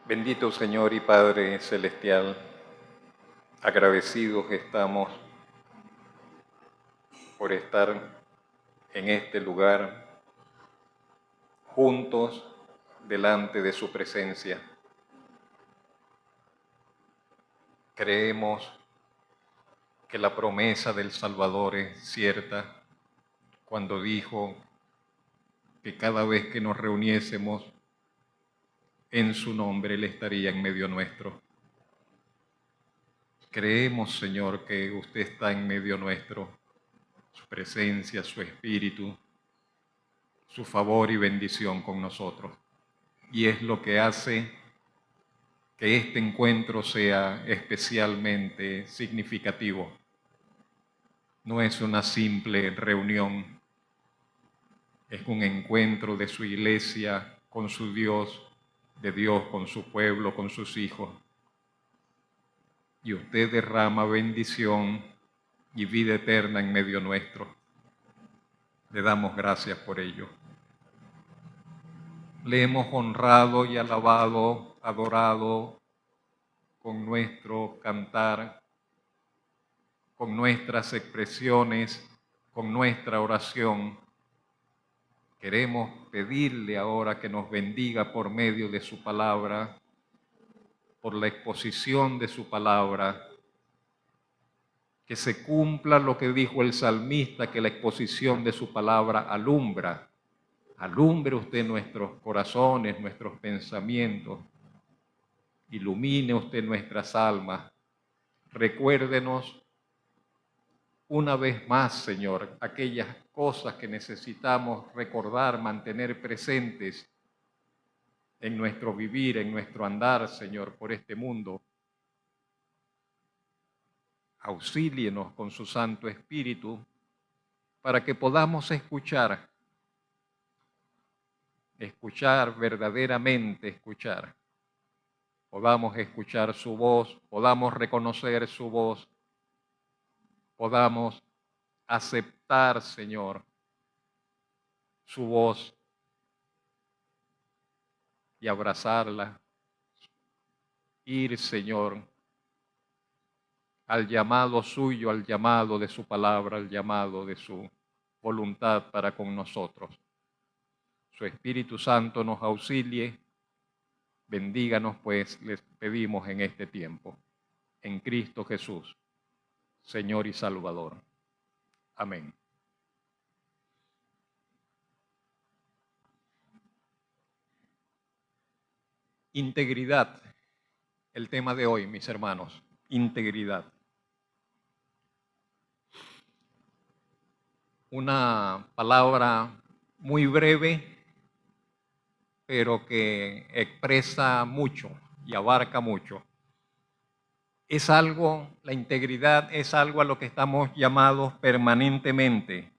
Bendito Señor y Padre Celestial, agradecidos estamos por estar en este lugar juntos delante de su presencia. Creemos que la promesa del Salvador es cierta cuando dijo que cada vez que nos reuniésemos en su nombre Él estaría en medio nuestro. Creemos, Señor, que usted está en medio nuestro, su presencia, su espíritu, su favor y bendición con nosotros. Y es lo que hace que este encuentro sea especialmente significativo. No es una simple reunión, es un encuentro de su iglesia con su Dios, de Dios con su pueblo, con sus hijos. Y usted derrama bendición y vida eterna en medio nuestro. Le damos gracias por ello. Le hemos honrado y alabado, adorado con nuestro cantar, con nuestras expresiones, con nuestra oración. Queremos pedirle ahora que nos bendiga por medio de su palabra, por la exposición de su palabra, que se cumpla lo que dijo el salmista, que la exposición de su palabra alumbra. Alumbre usted nuestros corazones, nuestros pensamientos, ilumine usted nuestras almas. Recuérdenos una vez más, Señor, aquellas cosas que necesitamos recordar, mantener presentes en nuestro vivir, en nuestro andar, Señor, por este mundo. Auxílienos con su Santo Espíritu para que podamos escuchar verdaderamente escuchar. Podamos escuchar su voz, podamos reconocer su voz, podamos aceptar, Señor, su voz y abrazarla. Ir, Señor, al llamado suyo, al llamado de su palabra, al llamado de su voluntad para con nosotros. Su Espíritu Santo nos auxilie. Bendíganos, pues, les pedimos en este tiempo. En Cristo Jesús, Señor y Salvador. Amén. Integridad, el tema de hoy, mis hermanos. Integridad. Una palabra muy breve, pero que expresa mucho y abarca mucho. Es algo, la integridad es algo a lo que estamos llamados permanentemente.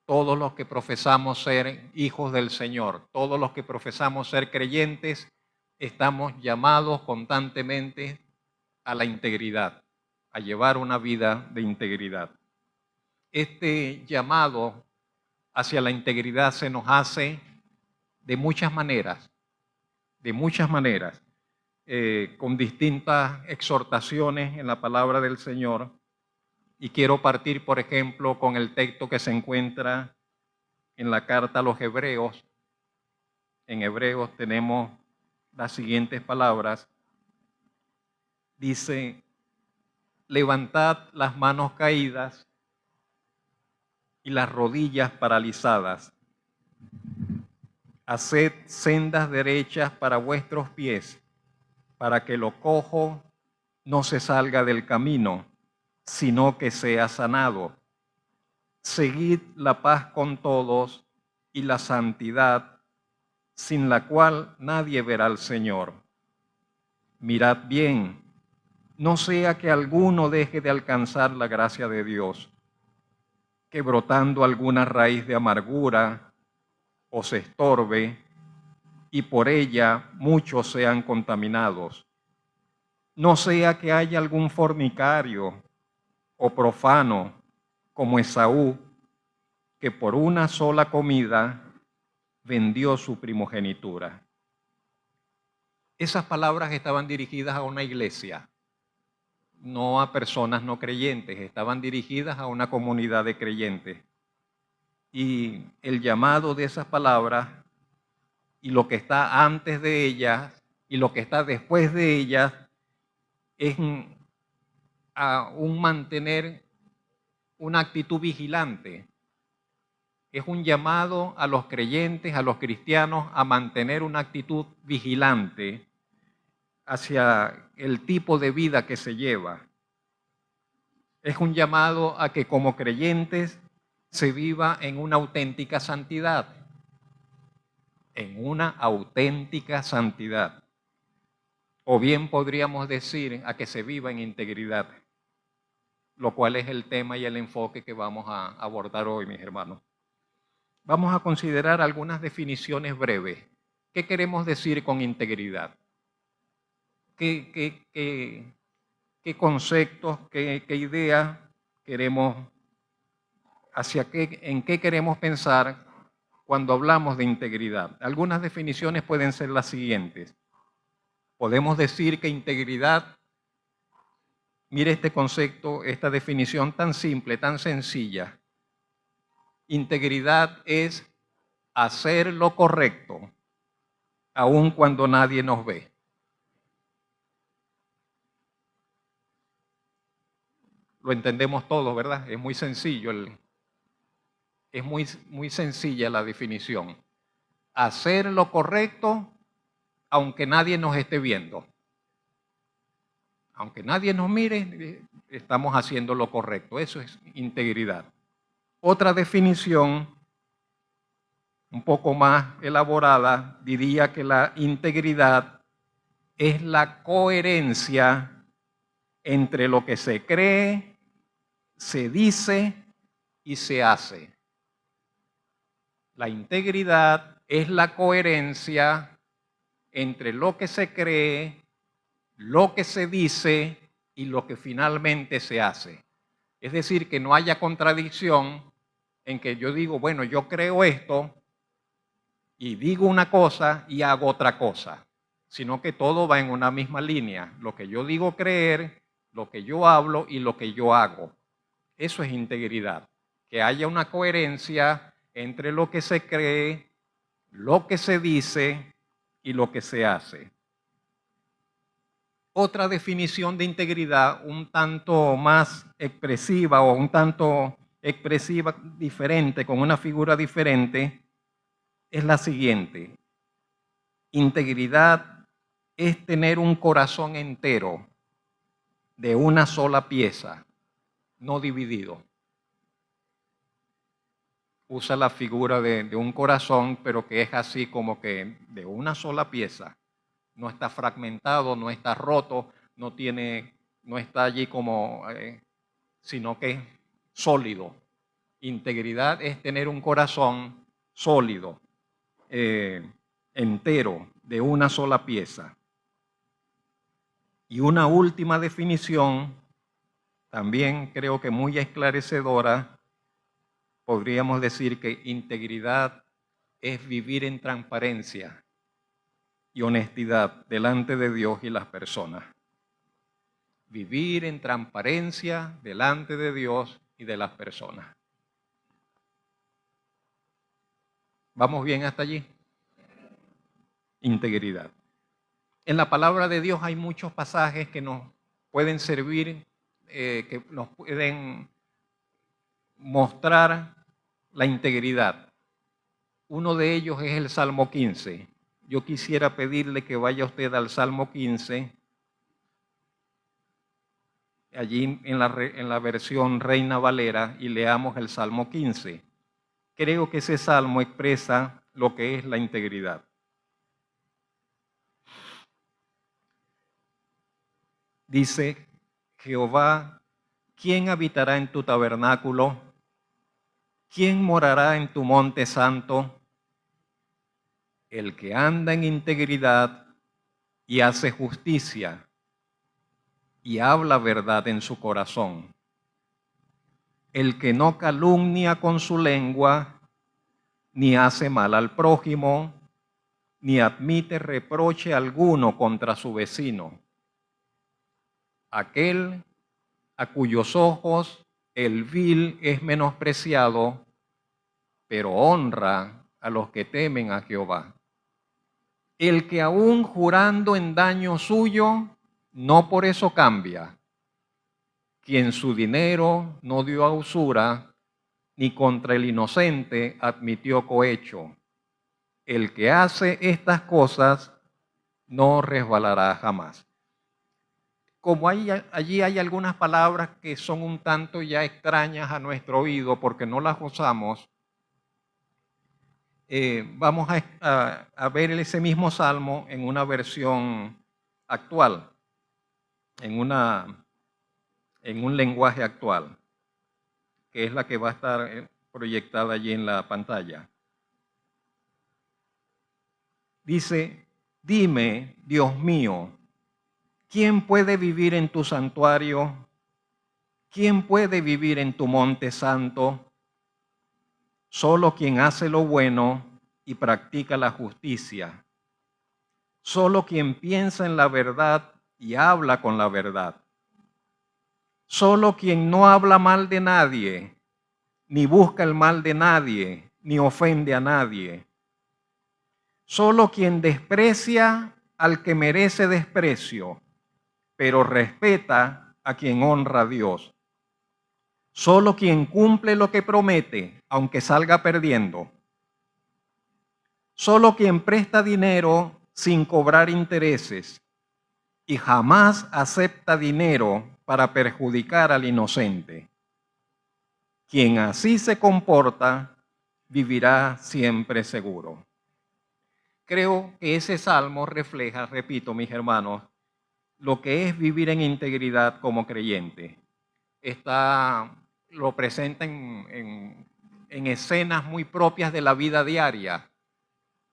Todos los que profesamos ser hijos del Señor, todos los que profesamos ser creyentes, estamos llamados constantemente a la integridad, a llevar una vida de integridad. Este llamado hacia la integridad se nos hace de muchas maneras, con distintas exhortaciones en la palabra del Señor. Y quiero partir, por ejemplo, con el texto que se encuentra en la carta a los Hebreos. En Hebreos tenemos las siguientes palabras. Dice: levantad las manos caídas y las rodillas paralizadas. Haced sendas derechas para vuestros pies, para que lo cojo no se salga del camino, sino que sea sanado. Seguid la paz con todos y la santidad, sin la cual nadie verá al Señor. Mirad bien, no sea que alguno deje de alcanzar la gracia de Dios, que brotando alguna raíz de amargura os estorbe y por ella muchos sean contaminados. No sea que haya algún fornicario o profano como Esaú, que por una sola comida vendió su primogenitura. Esas palabras estaban dirigidas a una iglesia, no a personas no creyentes, estaban dirigidas a una comunidad de creyentes. Y el llamado de esas palabras y lo que está antes de ellas y lo que está después de ellas es a un mantener una actitud vigilante. Es un llamado a los creyentes, a los cristianos, a mantener una actitud vigilante hacia el tipo de vida que se lleva. Es un llamado a que como creyentes se viva en una auténtica santidad. En una auténtica santidad. O bien podríamos decir a que se viva en integridad, lo cual es el tema y el enfoque que vamos a abordar hoy, mis hermanos. Vamos a considerar algunas definiciones breves. ¿Qué queremos decir con integridad? ¿Qué conceptos, qué ideas queremos, en qué queremos pensar cuando hablamos de integridad? Algunas definiciones pueden ser las siguientes. Podemos decir que integridad, mire este concepto, esta definición tan simple, tan sencilla. Integridad es hacer lo correcto, aun cuando nadie nos ve. Lo entendemos todos, ¿verdad? Es muy sencillo, es muy sencilla la definición. Hacer lo correcto, aunque nadie nos esté viendo. Aunque nadie nos mire, estamos haciendo lo correcto. Eso es integridad. Otra definición, un poco más elaborada, diría que la integridad es la coherencia entre lo que se cree, se dice y se hace. La integridad es la coherencia entre lo que se cree, lo que se dice y lo que finalmente se hace. Es decir, que no haya contradicción en que yo digo, bueno, yo creo esto y digo una cosa y hago otra cosa, sino que todo va en una misma línea. Lo que yo digo creer, lo que yo hablo y lo que yo hago. Eso es integridad. Que haya una coherencia entre lo que se cree, lo que se dice y lo que se hace. Otra definición de integridad un tanto más expresiva o un tanto expresiva diferente, con una figura diferente, es la siguiente. Integridad es tener un corazón entero de una sola pieza, no dividido. Usa la figura de un corazón, pero que es así como que de una sola pieza. No está fragmentado, no está roto, no está allí como, sino que es sólido. Integridad es tener un corazón sólido, entero, de una sola pieza. Y una última definición, también creo que muy esclarecedora, podríamos decir que integridad es vivir en transparencia y honestidad delante de Dios y las personas. Vivir en transparencia delante de Dios y de las personas. ¿Vamos bien hasta allí? Integridad. En la palabra de Dios hay muchos pasajes que nos pueden servir, que nos pueden mostrar la integridad. Uno de ellos es el Salmo 15. Yo quisiera pedirle que vaya usted al Salmo 15, allí en la versión Reina Valera, y leamos el Salmo 15. Creo que ese salmo expresa lo que es la integridad. Dice Jehová, ¿quién habitará en tu tabernáculo? ¿Quién morará en tu monte santo? El que anda en integridad y hace justicia y habla verdad en su corazón. El que no calumnia con su lengua, ni hace mal al prójimo, ni admite reproche alguno contra su vecino. Aquel a cuyos ojos el vil es menospreciado, pero honra a los que temen a Jehová. El que aún jurando en daño suyo, no por eso cambia. Quien su dinero no dio a usura, ni contra el inocente admitió cohecho. El que hace estas cosas no resbalará jamás. Como allí hay algunas palabras que son un tanto ya extrañas a nuestro oído porque no las usamos, vamos a ver ese mismo salmo en una versión actual, en un lenguaje actual, que es la que va a estar proyectada allí en la pantalla. Dice, dime, Dios mío, ¿quién puede vivir en tu santuario? ¿Quién puede vivir en tu monte santo? Solo quien hace lo bueno y practica la justicia. Solo quien piensa en la verdad y habla con la verdad. Solo quien no habla mal de nadie, ni busca el mal de nadie, ni ofende a nadie. Solo quien desprecia al que merece desprecio, pero respeta a quien honra a Dios. Solo quien cumple lo que promete, aunque salga perdiendo. Solo quien presta dinero sin cobrar intereses y jamás acepta dinero para perjudicar al inocente. Quien así se comporta, vivirá siempre seguro. Creo que ese salmo refleja, repito, mis hermanos, lo que es vivir en integridad como creyente. Lo presenta en escenas muy propias de la vida diaria,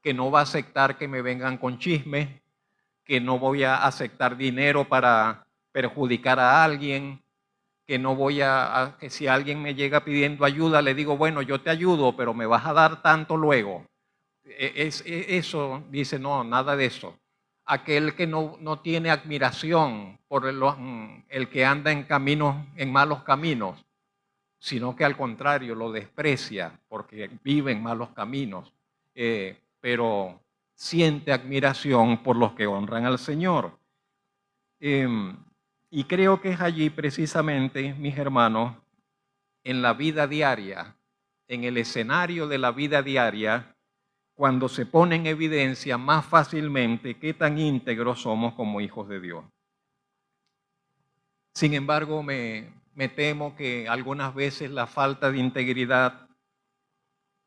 que no va a aceptar que me vengan con chismes, que no voy a aceptar dinero para perjudicar a alguien, que no voy que si alguien me llega pidiendo ayuda, le digo, bueno, yo te ayudo, pero me vas a dar tanto luego. Eso dice, no, nada de eso. Aquel que no tiene admiración por el que anda en malos caminos, sino que al contrario lo desprecia porque vive en malos caminos, pero siente admiración por los que honran al Señor. Y creo que es allí precisamente, mis hermanos, en la vida diaria, en el escenario de la vida diaria, cuando se pone en evidencia más fácilmente qué tan íntegros somos como hijos de Dios. Sin embargo, me temo que algunas veces la falta de integridad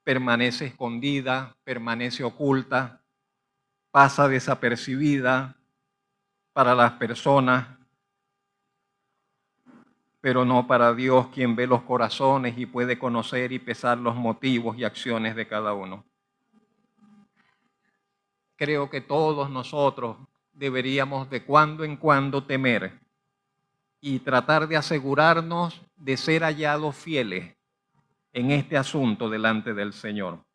permanece escondida, permanece oculta, pasa desapercibida para las personas, pero no para Dios, quien ve los corazones y puede conocer y pesar los motivos y acciones de cada uno. Creo que todos nosotros deberíamos de cuando en cuando temer y tratar de asegurarnos de ser hallados fieles en este asunto delante del Señor.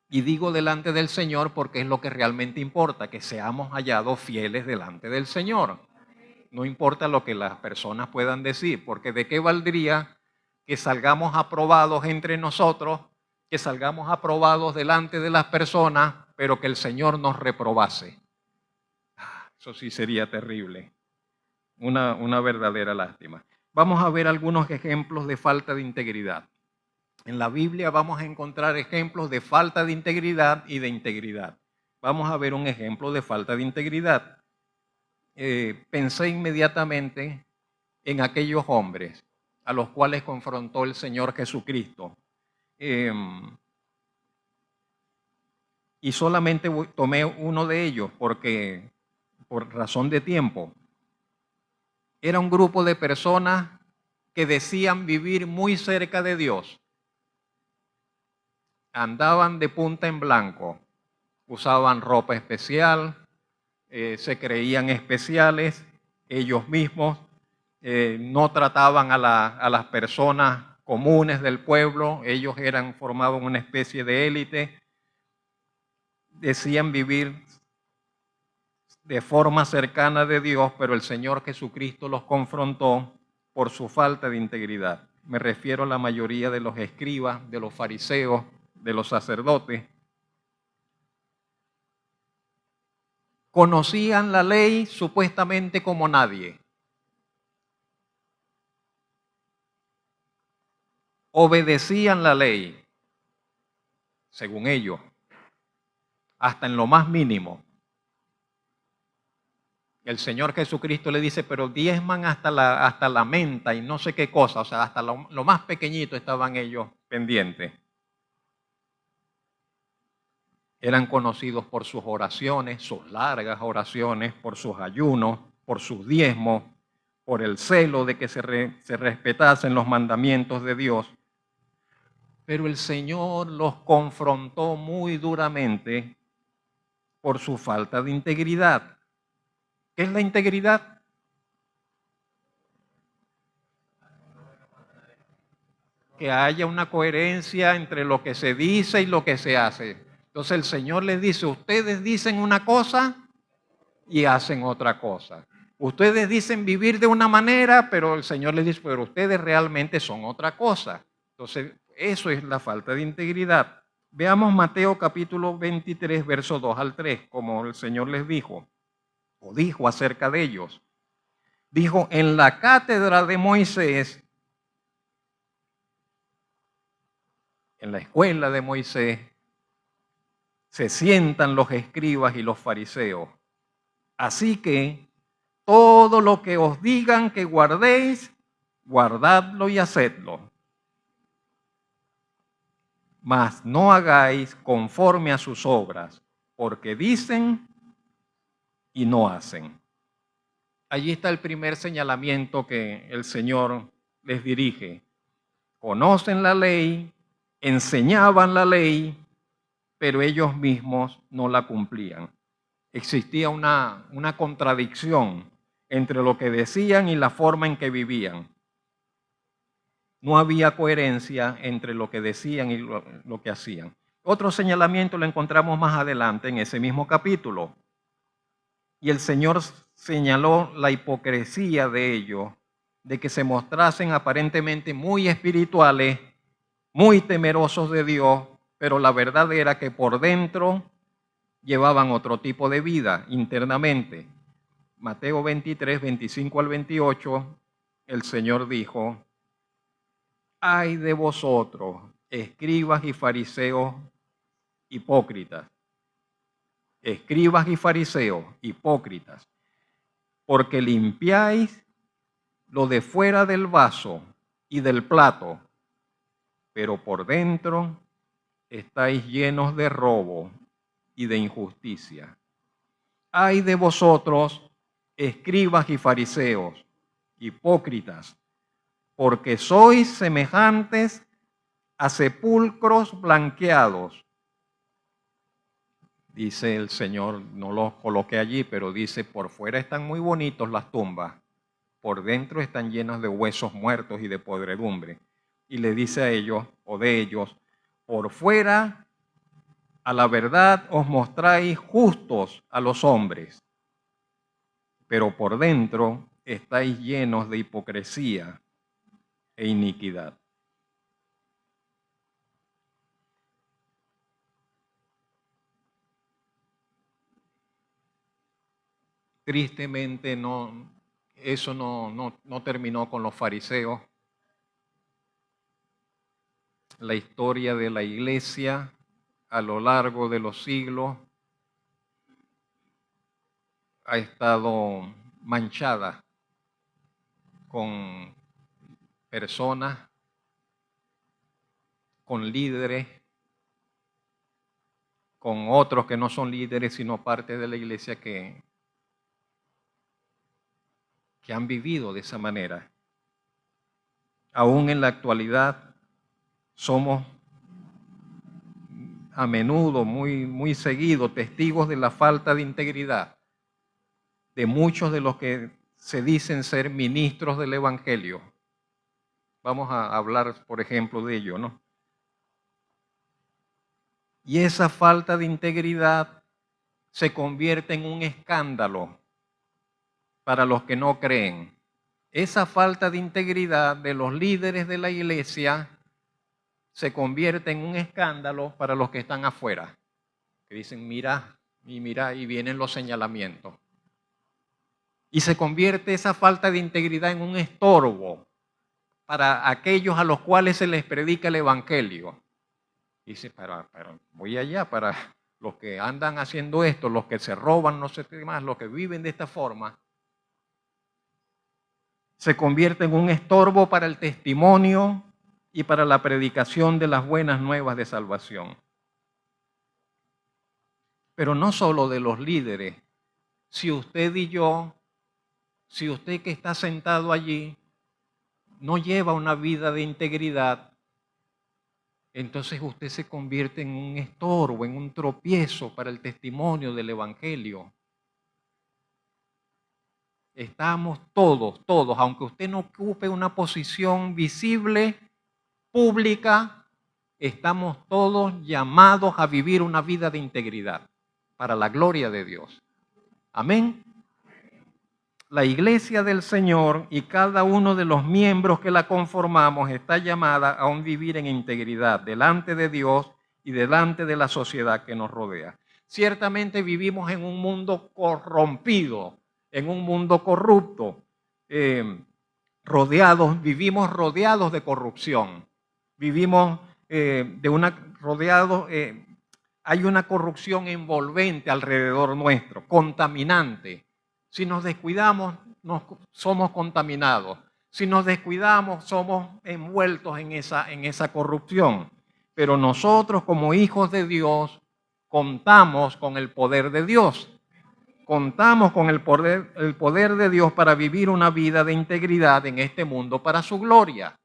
Y digo delante del Señor porque es lo que realmente importa, que seamos hallados fieles delante del Señor. No importa lo que las personas puedan decir, porque ¿de qué valdría que salgamos aprobados entre nosotros, que salgamos aprobados delante de las personas, pero que el Señor nos reprobase? Eso sí sería terrible. Una verdadera lástima. Vamos a ver algunos ejemplos de falta de integridad. En la Biblia vamos a encontrar ejemplos de falta de integridad y de integridad. Vamos a ver un ejemplo de falta de integridad. Pensé inmediatamente en aquellos hombres a los cuales confrontó el Señor Jesucristo. Y solamente tomé uno de ellos porque, por razón de tiempo, era un grupo de personas que decían vivir muy cerca de Dios. Andaban de punta en blanco, usaban ropa especial, se creían especiales ellos mismos, no trataban a las personas comunes del pueblo, ellos eran formados en una especie de élite. decían vivir de forma cercana de Dios, pero el Señor Jesucristo los confrontó por su falta de integridad. Me refiero a la mayoría de los escribas, de los fariseos, de los sacerdotes. Conocían la ley supuestamente como nadie. Obedecían la ley, según ellos, hasta en lo más mínimo. El Señor Jesucristo le dice, pero diezman hasta la menta y no sé qué cosa, o sea, hasta lo más pequeñito estaban ellos pendientes. Eran conocidos por sus oraciones, sus largas oraciones, por sus ayunos, por sus diezmos, por el celo de que se respetasen los mandamientos de Dios. Pero el Señor los confrontó muy duramente por su falta de integridad. ¿Qué es la integridad? Que haya una coherencia entre lo que se dice y lo que se hace. Entonces el Señor les dice, ustedes dicen una cosa y hacen otra cosa. Ustedes dicen vivir de una manera, pero el Señor les dice, pero ustedes realmente son otra cosa. Entonces, eso es la falta de integridad. Veamos Mateo capítulo 23, versos 2 al 3, como el Señor les dijo, o dijo acerca de ellos. Dijo, en la cátedra de Moisés, en la escuela de Moisés, se sientan los escribas y los fariseos. Así que todo lo que os digan que guardéis, guardadlo y hacedlo. Mas no hagáis conforme a sus obras, porque dicen y no hacen. Allí está el primer señalamiento que el Señor les dirige. Conocen la ley, enseñaban la ley, pero ellos mismos no la cumplían. Existía una contradicción entre lo que decían y la forma en que vivían. No había coherencia entre lo que decían y lo que hacían. Otro señalamiento lo encontramos más adelante en ese mismo capítulo. Y el Señor señaló la hipocresía de ellos, de que se mostrasen aparentemente muy espirituales, muy temerosos de Dios, pero la verdad era que por dentro llevaban otro tipo de vida internamente. Mateo 23, 25 al 28, el Señor dijo, ay de vosotros, escribas y fariseos hipócritas, escribas y fariseos hipócritas, porque limpiáis lo de fuera del vaso y del plato, pero por dentro estáis llenos de robo y de injusticia. Ay de vosotros, escribas y fariseos, hipócritas, porque sois semejantes a sepulcros blanqueados. Dice el Señor, no los coloqué allí, pero dice, por fuera están muy bonitos las tumbas, por dentro están llenas de huesos muertos y de podredumbre. Y le dice a ellos, o de ellos, por fuera a la verdad os mostráis justos a los hombres, pero por dentro estáis llenos de hipocresía e iniquidad. Tristemente eso no terminó con los fariseos. La historia de la iglesia a lo largo de los siglos ha estado manchada con personas, con líderes, con otros que no son líderes, sino parte de la iglesia que han vivido de esa manera. Aún en la actualidad somos a menudo, muy seguido, testigos de la falta de integridad de muchos de los que se dicen ser ministros del Evangelio. Vamos a hablar, por ejemplo, de ello, ¿no? Y esa falta de integridad se convierte en un escándalo para los que no creen. Esa falta de integridad de los líderes de la iglesia se convierte en un escándalo para los que están afuera, que dicen, mira, y vienen los señalamientos. Y se convierte esa falta de integridad en un estorbo para aquellos a los cuales se les predica el evangelio. Dice, pero voy allá para los que andan haciendo esto, los que se roban, no sé qué más, los que viven de esta forma. Se convierte en un estorbo para el testimonio y para la predicación de las buenas nuevas de salvación. Pero no solo de los líderes. Si usted y yo, si usted que está sentado allí, no lleva una vida de integridad, entonces usted se convierte en un estorbo, en un tropiezo para el testimonio del evangelio. Estamos todos, aunque usted no ocupe una posición visible, pública, estamos todos llamados a vivir una vida de integridad para la gloria de Dios. Amén. La iglesia del Señor y cada uno de los miembros que la conformamos está llamada a un vivir en integridad delante de Dios y delante de la sociedad que nos rodea. Ciertamente vivimos en un mundo corrompido, en un mundo corrupto, vivimos rodeados de corrupción, vivimos hay una corrupción envolvente alrededor nuestro, contaminante. Si nos descuidamos, somos contaminados. Si nos descuidamos, somos envueltos en esa corrupción. Pero nosotros, como hijos de Dios, contamos con el poder de Dios. Contamos con el poder de Dios para vivir una vida de integridad en este mundo para su gloria.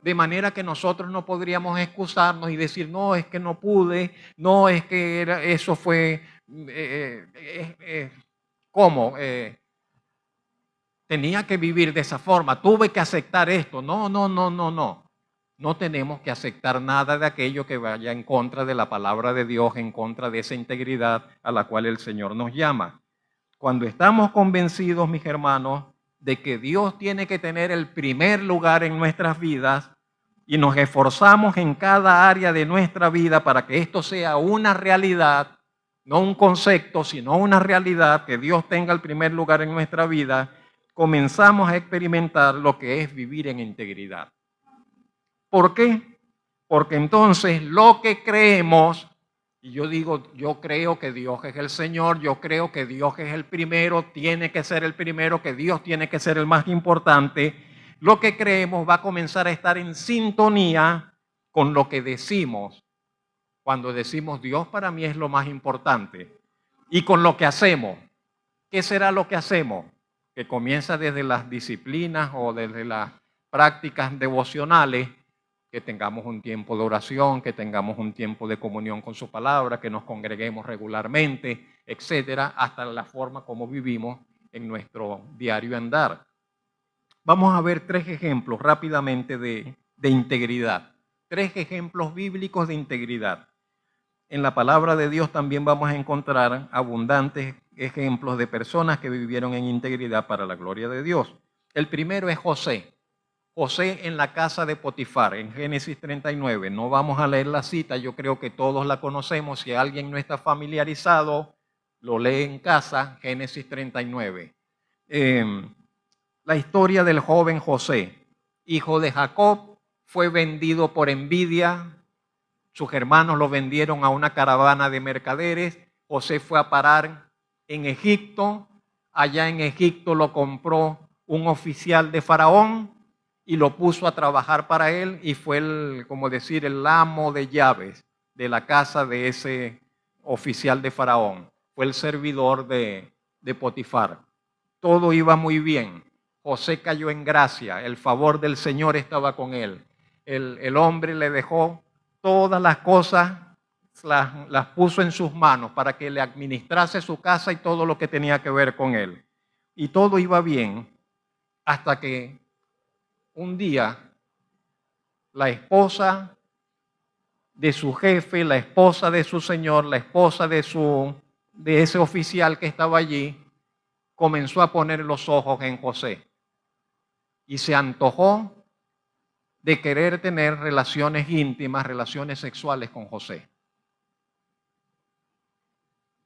De manera que nosotros no podríamos excusarnos y decir, no, es que no pude, no, es que eso fue, ¿cómo? Tenía que vivir de esa forma, tuve que aceptar esto. No. No tenemos que aceptar nada de aquello que vaya en contra de la palabra de Dios, en contra de esa integridad a la cual el Señor nos llama. Cuando estamos convencidos, mis hermanos, de que Dios tiene que tener el primer lugar en nuestras vidas y nos esforzamos en cada área de nuestra vida para que esto sea una realidad, no un concepto, sino una realidad, que Dios tenga el primer lugar en nuestra vida, comenzamos a experimentar lo que es vivir en integridad. ¿Por qué? Porque entonces lo que creemos, y yo digo, yo creo que Dios es el Señor, yo creo que Dios es el primero, tiene que ser el primero, que Dios tiene que ser el más importante, lo que creemos va a comenzar a estar en sintonía con lo que decimos. Cuando decimos Dios para mí es lo más importante. Y con lo que hacemos. ¿Qué será lo que hacemos? Que comienza desde las disciplinas o desde las prácticas devocionales, que tengamos un tiempo de oración, que tengamos un tiempo de comunión con su palabra, que nos congreguemos regularmente, etcétera, hasta la forma como vivimos en nuestro diario andar. Vamos a ver 3 ejemplos rápidamente de integridad. 3 ejemplos bíblicos de integridad. En la palabra de Dios también vamos a encontrar abundantes ejemplos de personas que vivieron en integridad para la gloria de Dios. El primero es José. José en la casa de Potifar, en Génesis 39. No vamos a leer la cita, yo creo que todos la conocemos. Si alguien no está familiarizado, lo lee en casa, Génesis 39. La historia del joven José, hijo de Jacob, fue vendido por envidia. Sus hermanos lo vendieron a una caravana de mercaderes. José fue a parar en Egipto. Allá en Egipto lo compró un oficial de Faraón y lo puso a trabajar para él y fue el amo de llaves de la casa de ese oficial de Faraón. Fue el servidor de Potifar. Todo iba muy bien. José cayó en gracia. El favor del Señor estaba con él. El hombre le dejó todas las cosas, las puso en sus manos para que le administrase su casa y todo lo que tenía que ver con él. Y todo iba bien hasta que un día la esposa de su jefe, la esposa de su señor, la esposa de ese oficial que estaba allí, comenzó a poner los ojos en José y se antojó de querer tener relaciones íntimas, relaciones sexuales con José.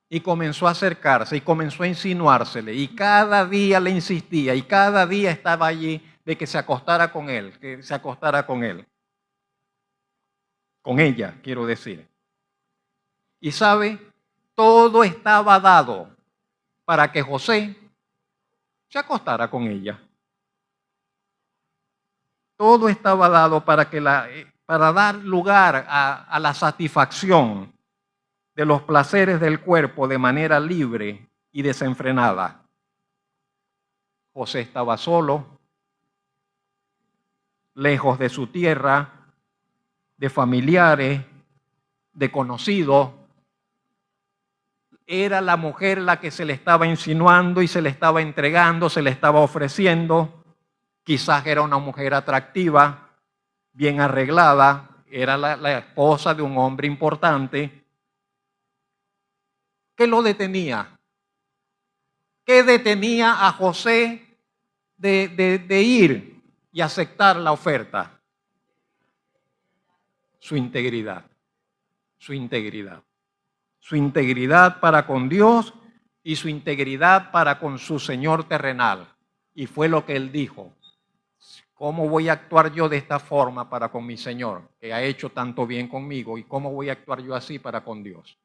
Y comenzó a acercarse y comenzó a insinuársele y cada día le insistía y cada día estaba allí de que se acostara con él, que se acostara con él. Con ella, quiero decir. Y sabe, todo estaba dado para que José se acostara con ella. Todo estaba dado para dar lugar a la satisfacción de los placeres del cuerpo de manera libre y desenfrenada. José estaba solo, lejos de su tierra, de familiares, de conocidos. Era la mujer la que se le estaba insinuando y se le estaba entregando, se le estaba ofreciendo. Quizás era una mujer atractiva, bien arreglada, era la esposa de un hombre importante. ¿Qué lo detenía? ¿Qué detenía a José de ir y aceptar la oferta? Su integridad, su integridad. Su integridad para con Dios y su integridad para con su Señor terrenal. Y fue lo que él dijo. ¿Cómo voy a actuar yo de esta forma para con mi Señor, que ha hecho tanto bien conmigo? ¿Y cómo voy a actuar yo así para con Dios?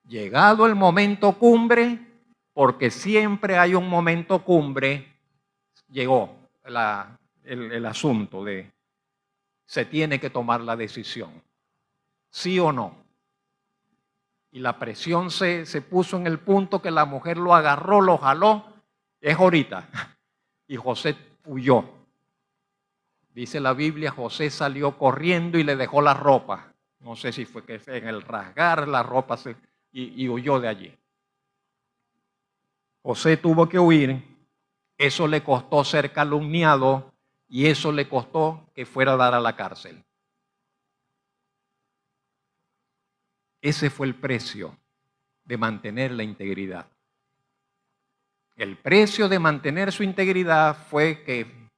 Llegado el momento cumbre, porque siempre hay un momento cumbre, llegó el asunto de se tiene que tomar la decisión, sí o no. Y la presión se puso en el punto que la mujer lo agarró, lo jaló, es ahorita. Y José huyó. Dice la Biblia, José salió corriendo y le dejó la ropa. No sé si fue que en el rasgar la ropa y huyó de allí. José tuvo que huir, eso le costó ser calumniado y eso le costó que fuera a dar a la cárcel. Ese fue el precio de mantener la integridad. El precio de mantener su integridad fue que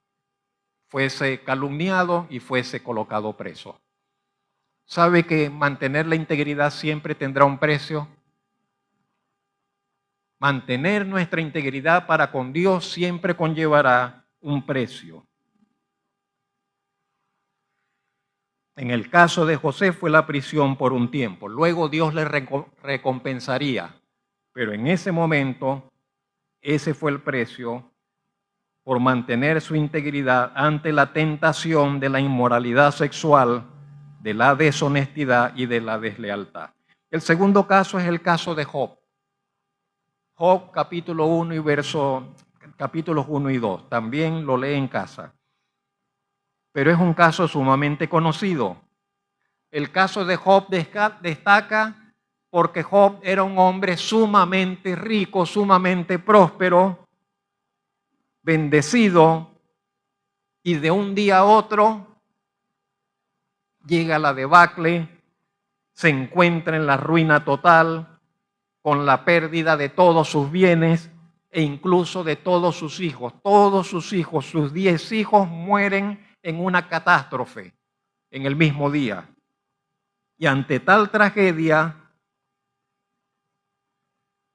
fuese calumniado y fuese colocado preso. ¿Sabe que mantener la integridad siempre tendrá un precio? Mantener nuestra integridad para con Dios siempre conllevará un precio. En el caso de José fue la prisión por un tiempo. Luego Dios le recompensaría. Pero en ese momento, ese fue el precio por mantener su integridad ante la tentación de la inmoralidad sexual, de la deshonestidad y de la deslealtad. El segundo caso es el caso de Job. Job capítulo 1 y capítulos 1 y 2. También lo lee en casa. Pero es un caso sumamente conocido. El caso de Job destaca porque Job era un hombre sumamente rico, sumamente próspero, bendecido, y de un día a otro llega la debacle, se encuentra en la ruina total, con la pérdida de todos sus bienes e incluso de todos sus hijos. Todos sus hijos, sus 10 hijos, mueren en una catástrofe en el mismo día. Y ante tal tragedia,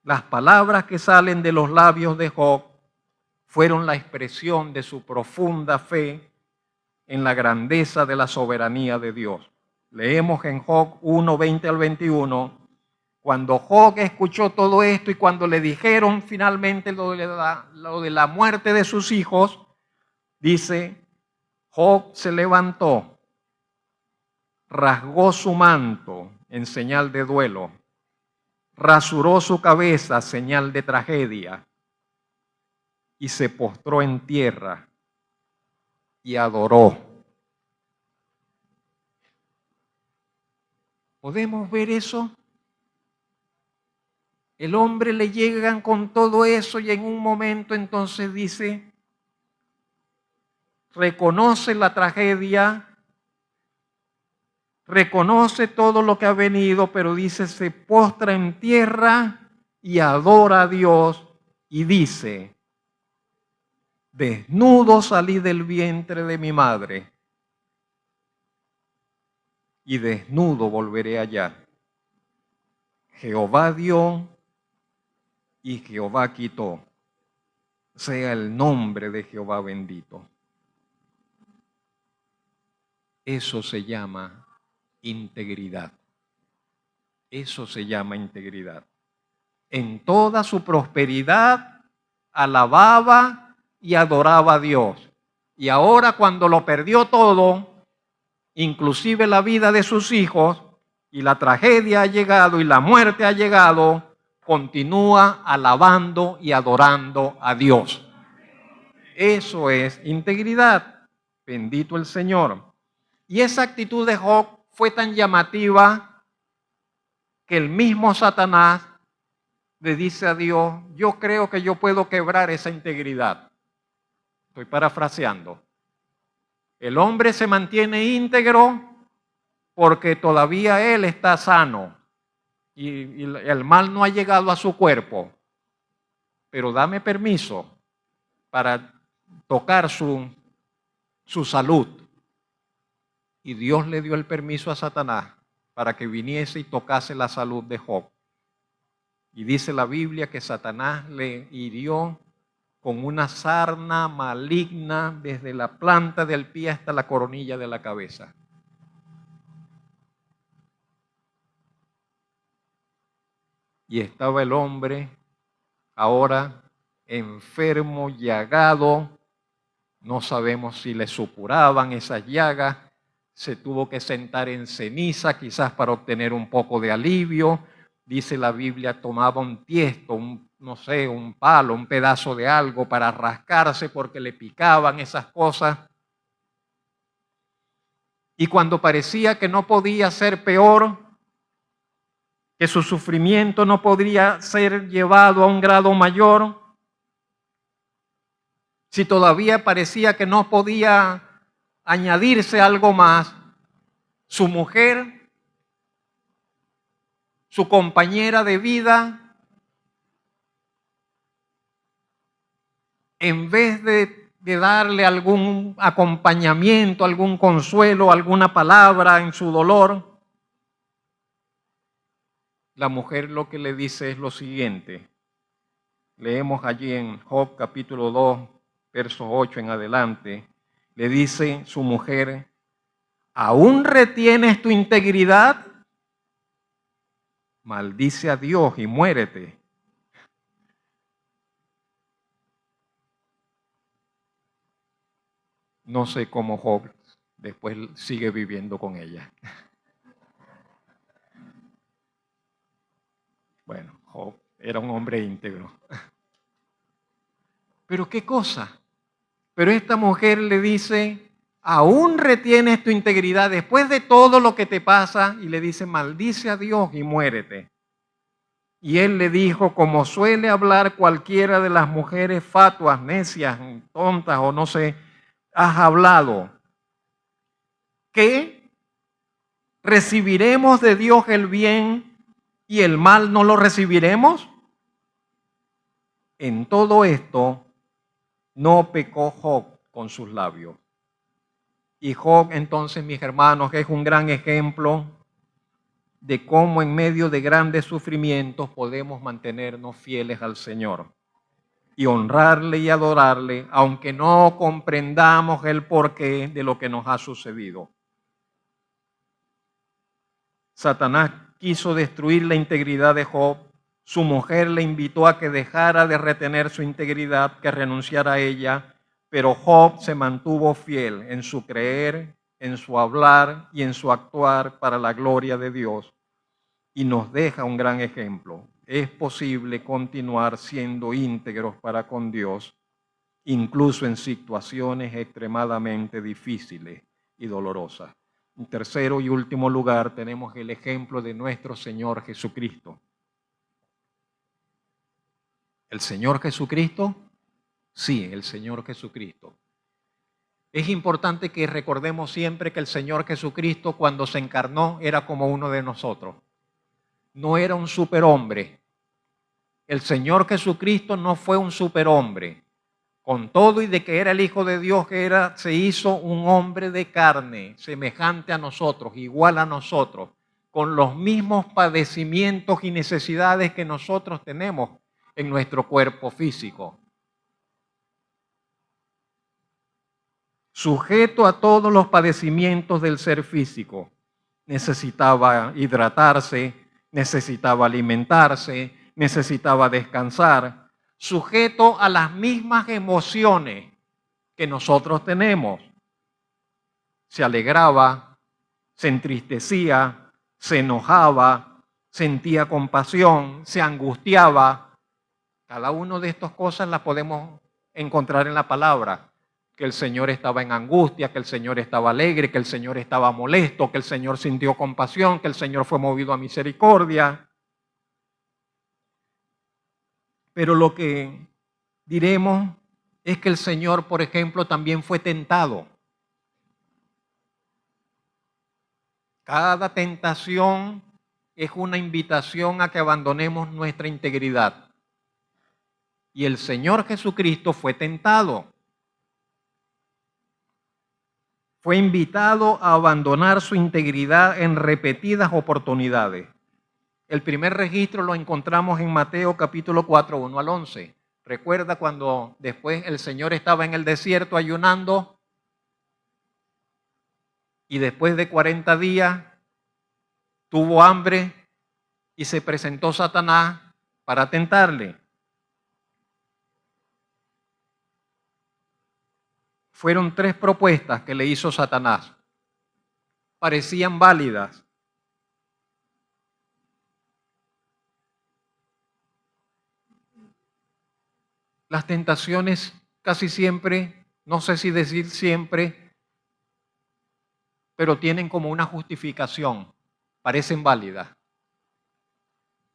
las palabras que salen de los labios de Job fueron la expresión de su profunda fe en la grandeza de la soberanía de Dios. Leemos en Job 1, 20 al 21, cuando Job escuchó todo esto y cuando le dijeron finalmente lo de la muerte de sus hijos, dice, Job se levantó, rasgó su manto en señal de duelo, rasuró su cabeza, señal de tragedia, y se postró en tierra y adoró. ¿Podemos ver eso? El hombre le llegan con todo eso y en un momento entonces dice, reconoce la tragedia, reconoce todo lo que ha venido, pero dice, se postra en tierra y adora a Dios y dice, desnudo salí del vientre de mi madre y desnudo volveré allá. Jehová dio y Jehová quitó. Sea el nombre de Jehová bendito. Eso se llama integridad. Eso se llama integridad. En toda su prosperidad alababa y adoraba a Dios. Y ahora cuando lo perdió todo, inclusive la vida de sus hijos, y la tragedia ha llegado y la muerte ha llegado, continúa alabando y adorando a Dios. Eso es integridad. Bendito el Señor. Y esa actitud de Job fue tan llamativa que el mismo Satanás le dice a Dios, yo creo que yo puedo quebrar esa integridad. Estoy parafraseando. El hombre se mantiene íntegro porque todavía él está sano y el mal no ha llegado a su cuerpo. Pero dame permiso para tocar su salud. Y Dios le dio el permiso a Satanás para que viniese y tocase la salud de Job. Y dice la Biblia que Satanás le hirió con una sarna maligna desde la planta del pie hasta la coronilla de la cabeza. Y estaba el hombre ahora enfermo, llagado, no sabemos si le supuraban esas llagas, se tuvo que sentar en ceniza quizás para obtener un poco de alivio. Dice la Biblia, tomaba un tiesto, un palo, un pedazo de algo para rascarse porque le picaban esas cosas. Y cuando parecía que no podía ser peor, que su sufrimiento no podría ser llevado a un grado mayor, si todavía parecía que no podía añadirse algo más, su mujer, su compañera de vida, en vez de darle algún acompañamiento, algún consuelo, alguna palabra en su dolor, la mujer lo que le dice es lo siguiente. Leemos allí en Job capítulo 2, verso 8 en adelante. Le dice su mujer, ¿aún retienes tu integridad? Maldice a Dios y muérete. No sé cómo Job después sigue viviendo con ella. Bueno, Job era un hombre íntegro. ¿Pero qué cosa? Pero esta mujer le dice, ¿aún retienes tu integridad después de todo lo que te pasa? Y le dice, maldice a Dios y muérete. Y él le dijo, como suele hablar cualquiera de las mujeres fatuas, necias, tontas o no sé, has hablado, que recibiremos de Dios el bien y el mal no lo recibiremos. En todo esto no pecó Job con sus labios. Y Job, entonces, mis hermanos, es un gran ejemplo de cómo en medio de grandes sufrimientos podemos mantenernos fieles al Señor y honrarle y adorarle, aunque no comprendamos el porqué de lo que nos ha sucedido. Satanás quiso destruir la integridad de Job. Su mujer le invitó a que dejara de retener su integridad, que renunciara a ella, pero Job se mantuvo fiel en su creer, en su hablar y en su actuar para la gloria de Dios. Y nos deja un gran ejemplo. Es posible continuar siendo íntegros para con Dios, incluso en situaciones extremadamente difíciles y dolorosas. En tercero y último lugar, tenemos el ejemplo de nuestro Señor Jesucristo. ¿El Señor Jesucristo? Sí, el Señor Jesucristo. Es importante que recordemos siempre que el Señor Jesucristo, cuando se encarnó, era como uno de nosotros. No era un superhombre. El Señor Jesucristo no fue un superhombre. Con todo y de que era el Hijo de Dios, se hizo un hombre de carne, semejante a nosotros, igual a nosotros, con los mismos padecimientos y necesidades que nosotros tenemos en nuestro cuerpo físico. Sujeto a todos los padecimientos del ser físico. Necesitaba hidratarse, necesitaba alimentarse, necesitaba descansar, sujeto a las mismas emociones que nosotros tenemos. Se alegraba, se entristecía, se enojaba, sentía compasión, se angustiaba. Cada una de estas cosas las podemos encontrar en la palabra. Que el Señor estaba en angustia, que el Señor estaba alegre, que el Señor estaba molesto, que el Señor sintió compasión, que el Señor fue movido a misericordia. Pero lo que diremos es que el Señor, por ejemplo, también fue tentado. Cada tentación es una invitación a que abandonemos nuestra integridad. Y el Señor Jesucristo fue tentado. Fue invitado a abandonar su integridad en repetidas oportunidades. El primer registro lo encontramos en Mateo capítulo 4, 1 al 11. Recuerda cuando después el Señor estaba en el desierto ayunando y después de 40 días tuvo hambre y se presentó Satanás para tentarle. Fueron 3 propuestas que le hizo Satanás. Parecían válidas. Las tentaciones casi siempre, no sé si decir siempre, pero tienen como una justificación. Parecen válidas.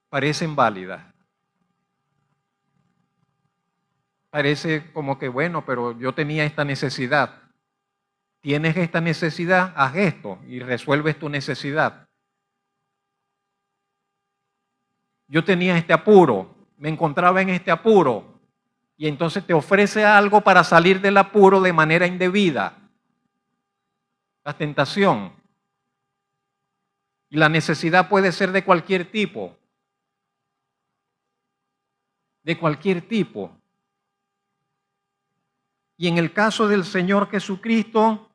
Parecen válidas. Parece como que, bueno, pero yo tenía esta necesidad. Tienes esta necesidad, haz esto y resuelves tu necesidad. Yo tenía este apuro, me encontraba en este apuro y entonces te ofrece algo para salir del apuro de manera indebida. La tentación. Y la necesidad puede ser de cualquier tipo. De cualquier tipo. Y en el caso del Señor Jesucristo,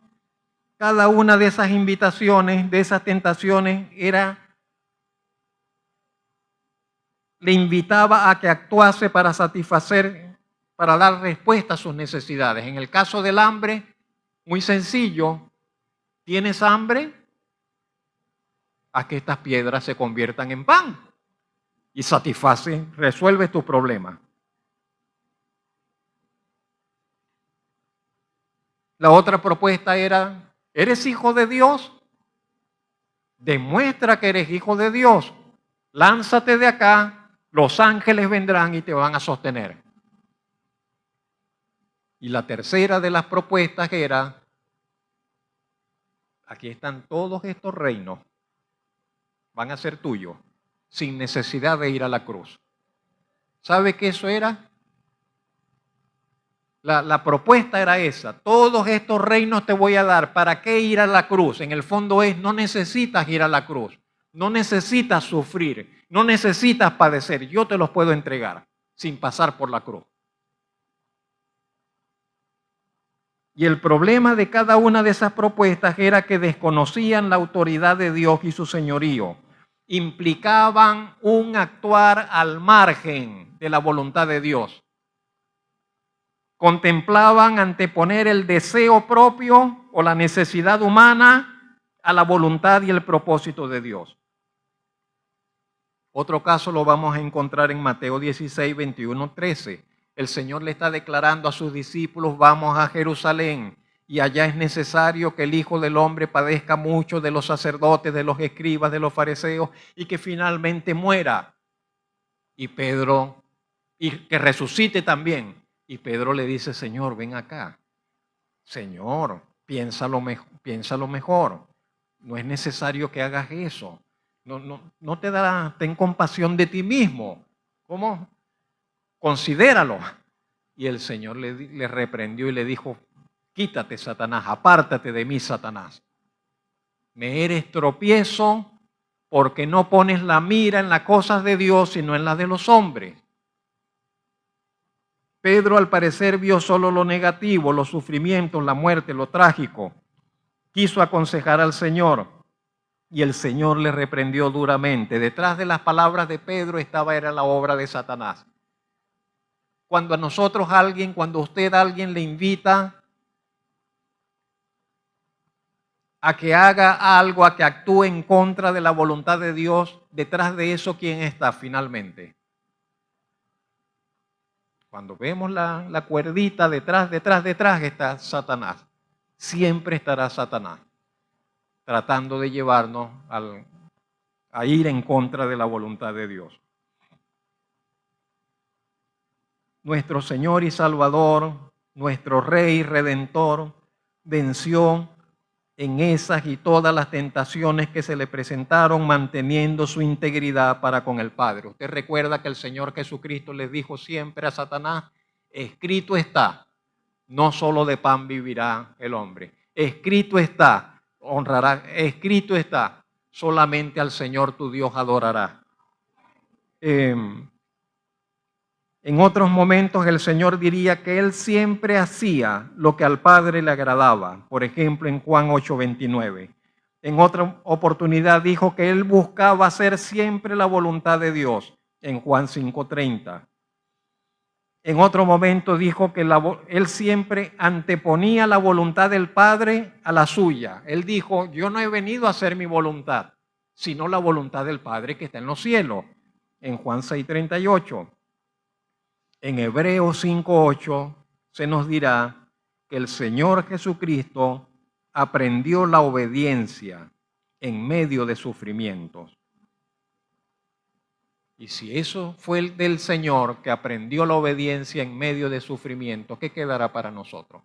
cada una de esas invitaciones, de esas tentaciones, le invitaba a que actuase para satisfacer, para dar respuesta a sus necesidades. En el caso del hambre, muy sencillo, ¿tienes hambre? Haz que estas piedras se conviertan en pan y satisface, resuelve tus problemas. La otra propuesta era, ¿eres hijo de Dios? Demuestra que eres hijo de Dios. Lánzate de acá, los ángeles vendrán y te van a sostener. Y la tercera de las propuestas era, aquí están todos estos reinos, van a ser tuyos, sin necesidad de ir a la cruz. ¿Sabe qué eso era? La propuesta era esa, todos estos reinos te voy a dar, ¿para qué ir a la cruz? En el fondo es, no necesitas ir a la cruz, no necesitas sufrir, no necesitas padecer, yo te los puedo entregar sin pasar por la cruz. Y el problema de cada una de esas propuestas era que desconocían la autoridad de Dios y su señorío, implicaban un actuar al margen de la voluntad de Dios. Contemplaban anteponer el deseo propio o la necesidad humana a la voluntad y el propósito de Dios. Otro caso lo vamos a encontrar en Mateo 16, 21, 13. El Señor le está declarando a sus discípulos, vamos a Jerusalén y allá es necesario que el Hijo del Hombre padezca mucho de los sacerdotes, de los escribas, de los fariseos y que finalmente muera. Y Pedro, y que resucite también. Y Pedro le dice, Señor, ven acá. Señor, piénsalo mejor. No es necesario que hagas eso. No te da, ten compasión de ti mismo. ¿Cómo? Considéralo. Y el Señor le reprendió y le dijo, quítate, Satanás, apártate de mí, Satanás. Me eres tropiezo porque no pones la mira en las cosas de Dios, sino en las de los hombres. Pedro al parecer vio solo lo negativo, los sufrimientos, la muerte, lo trágico. Quiso aconsejar al Señor y el Señor le reprendió duramente. Detrás de las palabras de Pedro era la obra de Satanás. Cuando a nosotros cuando usted a alguien le invita a que haga algo, a que actúe en contra de la voluntad de Dios, detrás de eso, ¿quién está finalmente? Cuando vemos la cuerdita detrás está Satanás. Siempre estará Satanás tratando de llevarnos a ir en contra de la voluntad de Dios. Nuestro Señor y Salvador, nuestro Rey Redentor, venció en esas y todas las tentaciones que se le presentaron, manteniendo su integridad para con el Padre. Usted recuerda que el Señor Jesucristo les dijo siempre a Satanás, escrito está, no solo de pan vivirá el hombre. Escrito está, honrará, escrito está, solamente al Señor tu Dios adorará. En otros momentos el Señor diría que Él siempre hacía lo que al Padre le agradaba. Por ejemplo, en Juan 8:29. En otra oportunidad dijo que Él buscaba hacer siempre la voluntad de Dios. En Juan 5:30. En otro momento dijo que Él siempre anteponía la voluntad del Padre a la suya. Él dijo, yo no he venido a hacer mi voluntad, sino la voluntad del Padre que está en los cielos. En Juan 6:38. En Hebreos 5:8 se nos dirá que el Señor Jesucristo aprendió la obediencia en medio de sufrimientos. Y si eso fue el del Señor que aprendió la obediencia en medio de sufrimientos, ¿qué quedará para nosotros?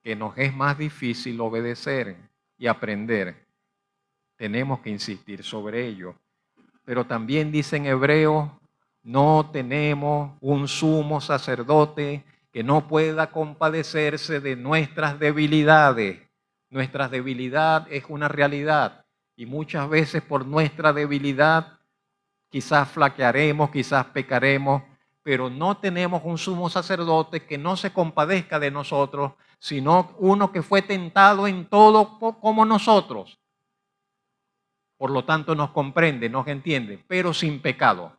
Que nos es más difícil obedecer y aprender. Tenemos que insistir sobre ello. Pero también dice en Hebreos, no tenemos un sumo sacerdote que no pueda compadecerse de nuestras debilidades. Nuestra debilidad es una realidad y muchas veces por nuestra debilidad quizás flaquearemos, quizás pecaremos, pero no tenemos un sumo sacerdote que no se compadezca de nosotros, sino uno que fue tentado en todo como nosotros. Por lo tanto nos comprende, nos entiende, pero sin pecado.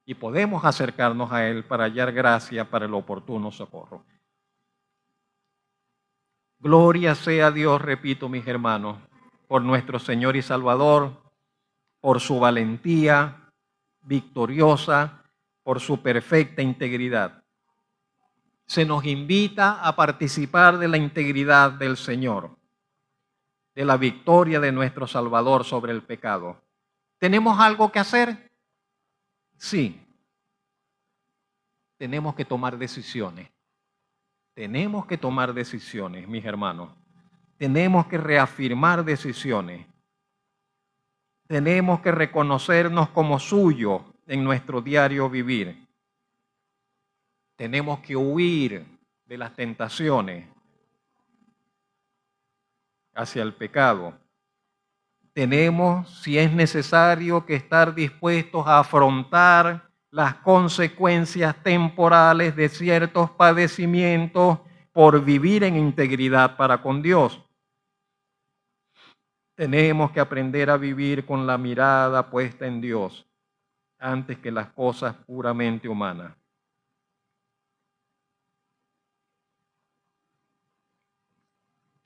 Y podemos acercarnos a Él para hallar gracia para el oportuno socorro. Gloria sea a Dios, repito mis hermanos, por nuestro Señor y Salvador, por su valentía victoriosa, por su perfecta integridad. Se nos invita a participar de la integridad del Señor, de la victoria de nuestro Salvador sobre el pecado. ¿Tenemos algo que hacer? Sí. Tenemos que tomar decisiones. Tenemos que tomar decisiones, mis hermanos. Tenemos que reafirmar decisiones. Tenemos que reconocernos como suyos en nuestro diario vivir. Tenemos que huir de las tentaciones hacia el pecado. Tenemos, si es necesario, que estar dispuestos a afrontar las consecuencias temporales de ciertos padecimientos por vivir en integridad para con Dios. Tenemos que aprender a vivir con la mirada puesta en Dios antes que las cosas puramente humanas.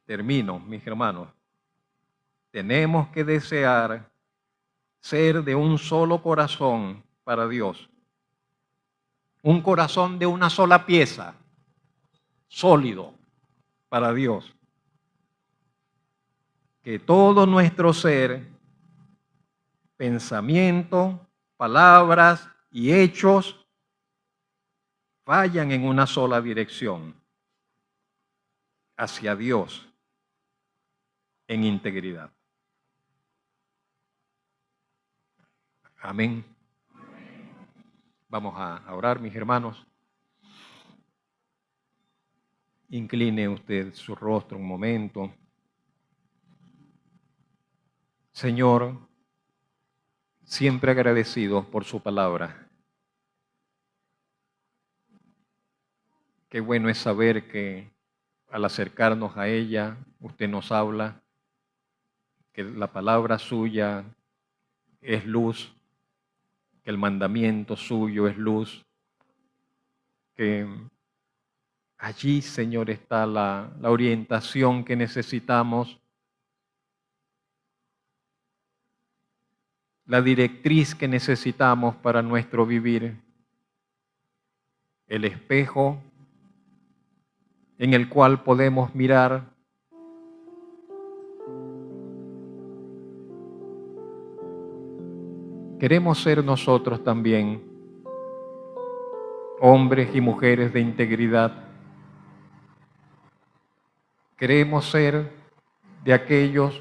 Termino, mis hermanos. Tenemos que desear ser de un solo corazón para Dios. Un corazón de una sola pieza, sólido para Dios. Que todo nuestro ser, pensamiento, palabras y hechos vayan en una sola dirección. hacia Dios en integridad. Amén. Vamos a orar, mis hermanos. Incline usted su rostro un momento. Señor, siempre agradecidos por su palabra. Qué bueno es saber que al acercarnos a ella, usted nos habla, que la palabra suya es luz, que el mandamiento suyo es luz, que allí, Señor, está la orientación que necesitamos, la directriz que necesitamos para nuestro vivir, el espejo en el cual podemos mirar queremos ser nosotros también hombres y mujeres de integridad. Queremos ser de aquellos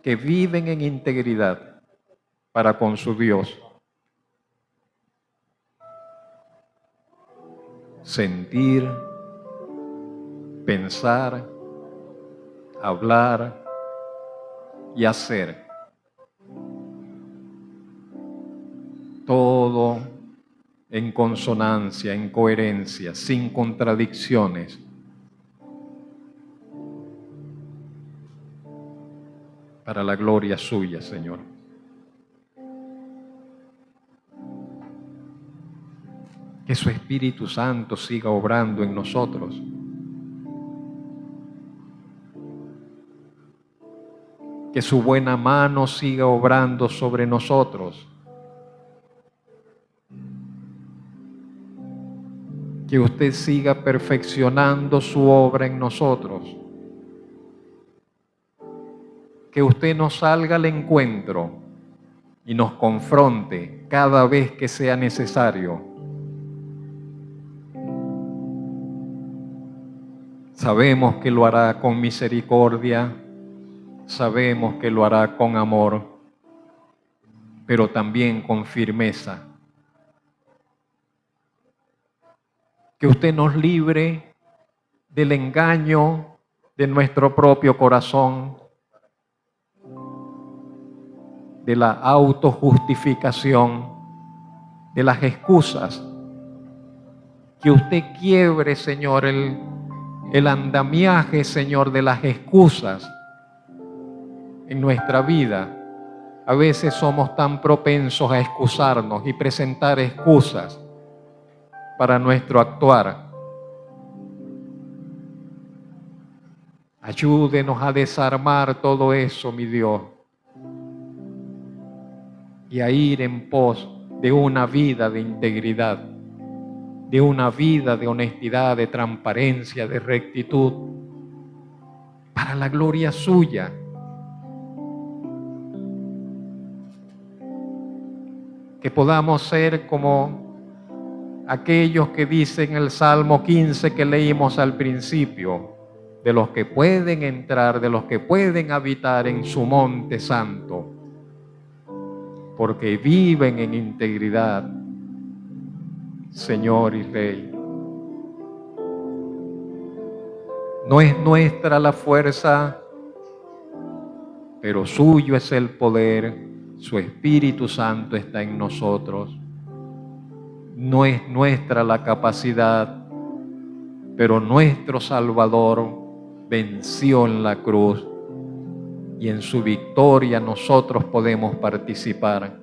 que viven en integridad para con su Dios. Sentir, pensar, hablar y hacer. Todo en consonancia, en coherencia, sin contradicciones. Para la gloria suya, Señor. Que su Espíritu Santo siga obrando en nosotros. Que su buena mano siga obrando sobre nosotros. Que usted siga perfeccionando su obra en nosotros. Que usted nos salga al encuentro y nos confronte cada vez que sea necesario. Sabemos que lo hará con misericordia, sabemos que lo hará con amor, pero también con firmeza. Que usted nos libre del engaño de nuestro propio corazón, de la autojustificación, de las excusas. Que usted quiebre, Señor, el andamiaje, Señor, de las excusas en nuestra vida. A veces somos tan propensos a excusarnos y presentar excusas para nuestro actuar. Ayúdenos a desarmar todo eso, mi Dios, y a ir en pos de una vida de integridad, de una vida de honestidad, de transparencia, de rectitud, para la gloria suya. Que podamos ser como aquellos que dicen el Salmo 15 que leímos al principio, de los que pueden entrar, de los que pueden habitar en su monte santo, porque viven en integridad, Señor y Rey. No es nuestra la fuerza, pero suyo es el poder, su Espíritu Santo está en nosotros. No es nuestra la capacidad, pero nuestro Salvador venció en la cruz y en su victoria nosotros podemos participar.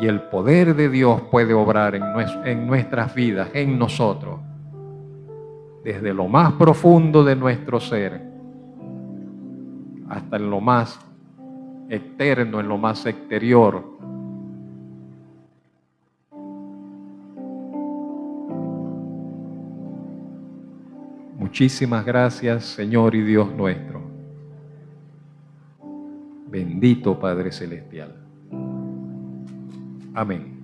Y el poder de Dios puede obrar en nuestras vidas, en nosotros, desde lo más profundo de nuestro ser hasta en lo más externo, en lo más exterior. Muchísimas gracias, Señor y Dios nuestro. Bendito Padre Celestial. Amén.